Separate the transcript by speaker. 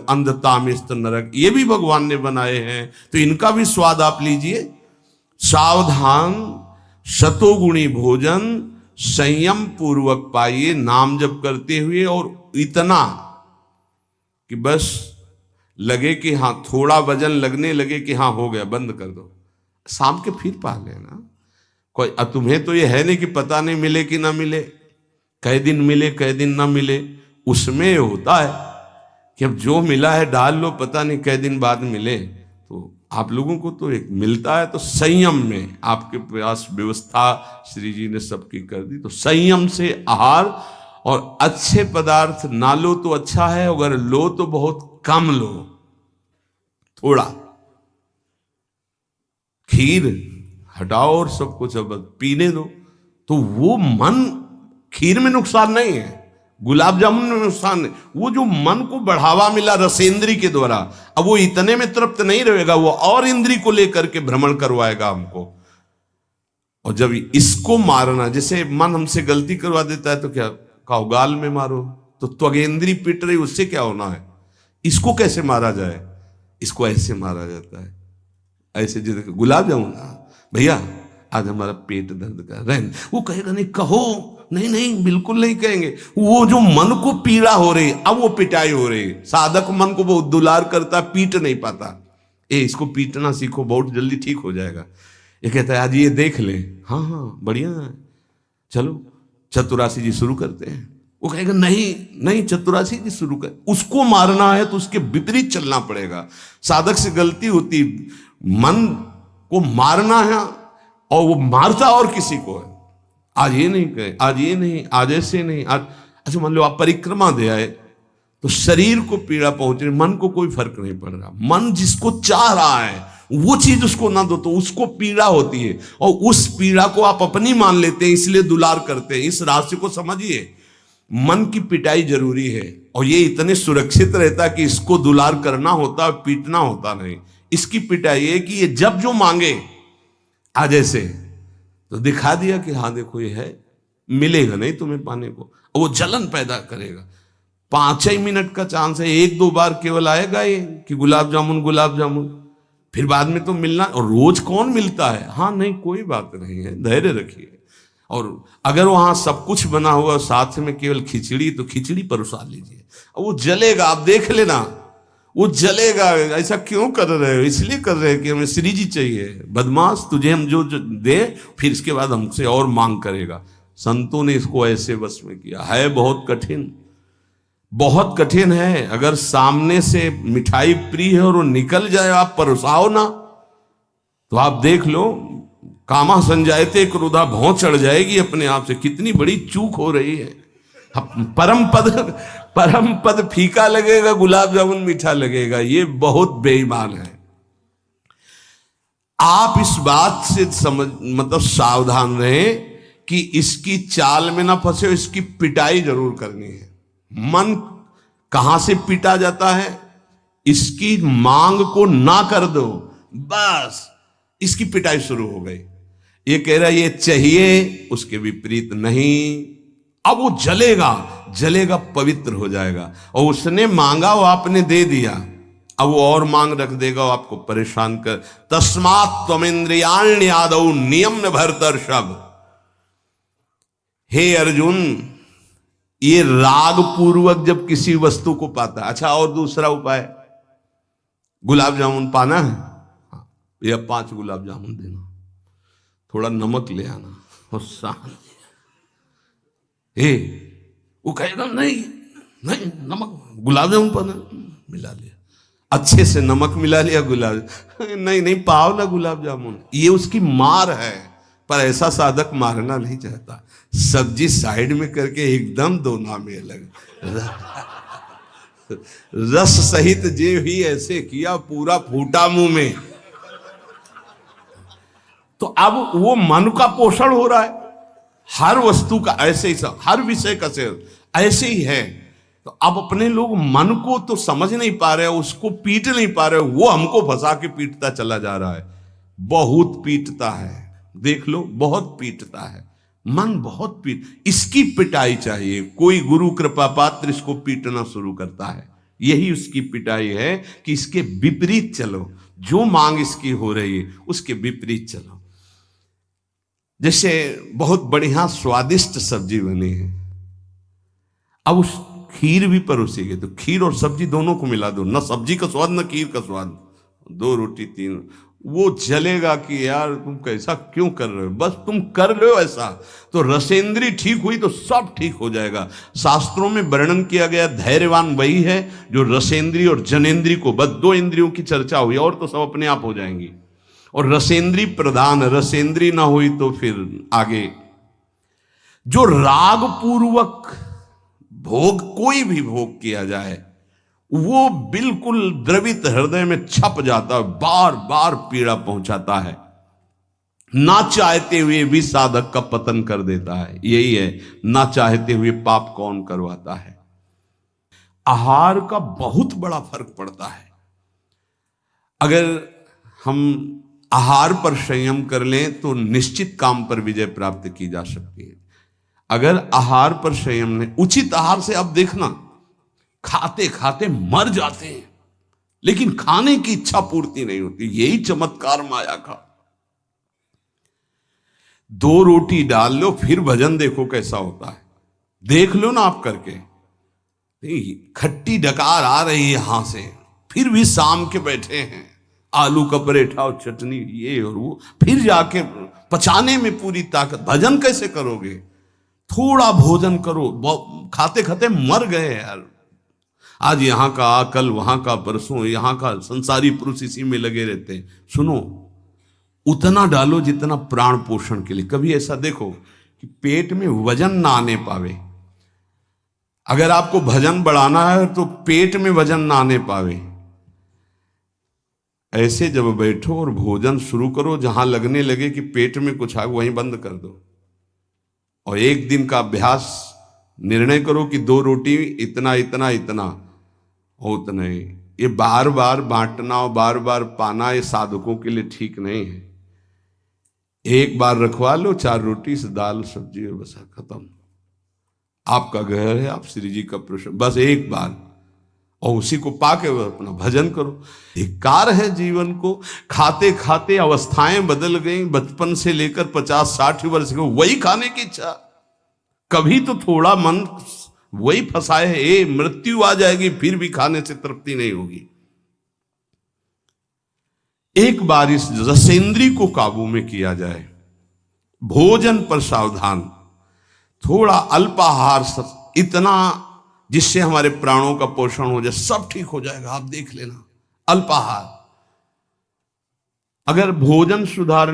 Speaker 1: अंधता मिस्त नरक, ये भी भगवान ने बनाए हैं, तो इनका भी स्वाद आप लीजिए। सावधान शतोगुणी भोजन संयम पूर्वक पाइए, नाम जप करते हुए, और इतना कि बस लगे कि हाँ, थोड़ा वजन लगने लगे कि हाँ हो गया, बंद कर दो, शाम के फिर पा लेना। कोई अब तुम्हें तो ये है नहीं कि पता नहीं मिले कि ना मिले, कई दिन मिले कई दिन ना मिले, उसमें होता है कि अब जो मिला है डाल लो, पता नहीं कई दिन बाद मिले। तो आप लोगों को तो एक मिलता है, तो संयम में आपके पास व्यवस्था श्री जी ने सबकी कर दी, तो संयम से आहार, और अच्छे पदार्थ ना लो तो अच्छा है, अगर लो तो बहुत कम लो, थोड़ा। खीर हटाओ और सब कुछ अब पीने दो, तो वो मन, खीर में नुकसान नहीं है, गुलाब जामुन में नुकसान नहीं, वो जो मन को बढ़ावा मिला रसेंद्री के द्वारा, अब वो इतने में तृप्त नहीं रहेगा, वो और इंद्री को लेकर के भ्रमण करवाएगा हमको। और जब इसको मारना, जैसे मन हमसे गलती करवा देता है तो क्या कहो, गाल में मारो, तो त्वगेंद्री पिट रही, उससे क्या होना है। इसको कैसे मारा जाए, इसको ऐसे मारा जाता है, ऐसे। जैसे गुलाब जामुन, भैया आज हमारा पेट दर्द कर रहा है, वो कहेगा नहीं, कहो, नहीं नहीं बिल्कुल नहीं कहेंगे। वो जो मन को पीड़ा हो रही, अब वो पिटाई हो रही, साधक मन को बहुत दुलार करता, पीट नहीं पाता। इसको पीटना सीखो, बहुत जल्दी ठीक हो जाएगा। ये कहता है आज ये देख ले, हाँ हाँ बढ़िया है, चलो चतुरासी जी शुरू करते हैं। वो कहेगा नहीं नहीं चतुरासी जी शुरू कर, उसको मारना है तो उसके विपरीत चलना पड़ेगा। साधक से गलती होती, मन को मारना है और वो मारता और किसी को है, आज ये नहीं कहे, आज ये नहीं, आज ऐसे नहीं, आज अच्छा। मान लो आप परिक्रमा दे आए, तो शरीर को पीड़ा पहुंच रही, मन को कोई फर्क नहीं पड़ रहा। मन जिसको चाह रहा है वो चीज उसको ना दो तो उसको पीड़ा होती है, और उस पीड़ा को आप अपनी मान लेते हैं, इसलिए दुलार करते हैं। इस रहस्य को समझिए, मन की पिटाई जरूरी है, और ये इतने सुरक्षित रहता है कि इसको दुलार करना होता, पीटना होता नहीं। इसकी पिटाई है कि ये जब जो मांगे आज ऐसे, तो दिखा दिया कि हाँ देखो ये है, मिलेगा नहीं तुम्हें पाने को, और वो जलन पैदा करेगा। 5 मिनट का चांस है, 1-2 बार केवल आएगा ये कि गुलाब जामुन गुलाब जामुन, फिर बाद में तो मिलना, और रोज कौन मिलता है। हाँ नहीं कोई बात नहीं है, धैर्य रखिए। और अगर वहां सब कुछ बना हुआ साथ में केवल खिचड़ी, तो खिचड़ी परोसा लीजिए, और वो जलेगा, आप देख लेना वो जलेगा। ऐसा क्यों कर रहे हो, इसलिए कर रहे हैं कि हमें श्री जी चाहिए। बदमाश, तुझे हम जो दे, फिर इसके बाद हमसे और मांग करेगा। संतों ने इसको ऐसे बस में किया है। बहुत कठिन, बहुत कठिन है। अगर सामने से मिठाई प्रिय है और वो निकल जाए, आप परोसाओ ना, तो आप देख लो, कामा संजायते क्रोधा, भौं चढ़ जाएगी अपने आप से। कितनी बड़ी चूक हो रही है। परम पद फीका लगेगा, गुलाब जामुन मीठा लगेगा, ये बहुत बेईमान है। आप इस बात से मतलब सावधान रहें कि इसकी चाल में ना फंसे, इसकी पिटाई जरूर करनी है। मन कहां से पीटा जाता है, इसकी मांग को ना कर दो, बस इसकी पिटाई शुरू हो गई। ये कह रहा है ये चाहिए, उसके विपरीत नहीं। अब वो जलेगा, जलेगा, पवित्र हो जाएगा। और उसने मांगा, वो आपने दे दिया, अब वो और मांग रख देगा, वो आपको परेशान कर। तस्मात् त्वमिन्द्रियाण्यादौ नियम्य भरतर्षभ। हे अर्जुन, ये राग पूर्वक जब किसी वस्तु को पाता है। अच्छा, और दूसरा उपाय, गुलाब जामुन पाना है, या 5 गुलाब जामुन देना, थोड़ा नमक ले आना, और शांति। वो कहेगा नहीं नहीं, नमक गुलाब जामुन पाना, मिला लिया, अच्छे से नमक मिला लिया, गुलाब नहीं नहीं पाओ ना गुलाब जामुन। ये उसकी मार है, पर ऐसा साधक मारना नहीं चाहता। सब्जी साइड में करके एकदम दोना में अलग, रस सहित जे ही ऐसे किया, पूरा फूटा मुंह में। तो अब वो मन का पोषण हो रहा है। हर वस्तु का ऐसे ही, हर विषय का सेवन ऐसे ही है। तो अब अपने लोग मन को तो समझ नहीं पा रहे, उसको पीट नहीं पा रहे, वो हमको फंसा के पीटता चला जा रहा है। बहुत पीटता है, देख लो, बहुत पीटता है मन, बहुत इसकी पिटाई चाहिए। कोई गुरु कृपा पात्र इसको पीटना शुरू करता है, यही उसकी पिटाई है कि इसके विपरीत चलो, जो मांग इसकी हो रही है उसके विपरीत चलो। जैसे बहुत बढ़िया स्वादिष्ट सब्जी बनी है, अब उस खीर भी परोसेगी तो खीर और सब्जी दोनों को मिला दो, न सब्जी का स्वाद न खीर का स्वाद, 2 रोटी 3, वो जलेगा कि यार तुम कैसा क्यों कर रहे हो, बस तुम कर लो ऐसा, तो रसेंद्री ठीक हुई तो सब ठीक हो जाएगा। शास्त्रों में वर्णन किया गया धैर्यवान वही है जो रसेंद्री और जनेंद्री को, बस 2 इंद्रियों की चर्चा हुई और तो सब अपने आप हो जाएंगी। और रसेंद्री प्रधान, रसेंद्री ना हुई तो फिर आगे जो राग पूर्वक भोग, कोई भी भोग किया जाए वो बिल्कुल द्रवित हृदय में छप जाता है, बार बार पीड़ा पहुंचाता है, ना चाहते हुए भी साधक का पतन कर देता है। यही है, ना चाहते हुए पाप कौन करवाता है। आहार का बहुत बड़ा फर्क पड़ता है। अगर हम आहार पर संयम कर लें तो निश्चित काम पर विजय प्राप्त की जा सकती है। अगर आहार पर संयम नहीं, उचित आहार से अब देखना खाते खाते मर जाते हैं, लेकिन खाने की इच्छा पूर्ति नहीं होती। यही चमत्कार माया का। 2 रोटी डाल लो फिर भजन देखो कैसा होता है, देख लो ना आप करके। खट्टी डकार आ रही है यहां से, फिर भी शाम के बैठे हैं, आलू का पराठा और चटनी ये और वो, फिर जाके पचाने में पूरी ताकत। भजन कैसे करोगे? थोड़ा भोजन करो, खाते खाते मर गए यार। आज यहां का, कल वहां का, परसों यहां का, संसारी पुरुष इसी में लगे रहते हैं। सुनो, उतना डालो जितना प्राण पोषण के लिए। कभी ऐसा देखो कि पेट में वजन ना आने पावे। अगर आपको भजन बढ़ाना है तो पेट में वजन ना आने पावे। ऐसे जब बैठो और भोजन शुरू करो, जहां लगने लगे कि पेट में कुछ आ, वहीं बंद कर दो। और 1 दिन का अभ्यास, निर्णय करो कि 2 रोटी इतना इतना इतना और उतना ही। ये बार बार बांटना और बार बार पाना ये साधकों के लिए ठीक नहीं है। एक बार रखवा लो 4 रोटी से दाल सब्जी और बस खत्म। आपका घर है, आप श्री जी का प्रश्न, बस एक बार, और उसी को पाके अपना भजन करो। धिक्कार है जीवन को, खाते खाते अवस्थाएं बदल गई। बचपन से लेकर 50-60 वर्ष के वही खाने की इच्छा। कभी तो थोड़ा मन वही फंसाए है, मृत्यु आ जाएगी फिर भी खाने से तृप्ति नहीं होगी। एक बार इस रसेंद्री को काबू में किया जाए, भोजन पर सावधान, थोड़ा अल्पाहार, इतना जिससे हमारे प्राणों का पोषण हो जाए, सब ठीक हो जाएगा। आप देख लेना, अल्पाहार। अगर भोजन सुधारने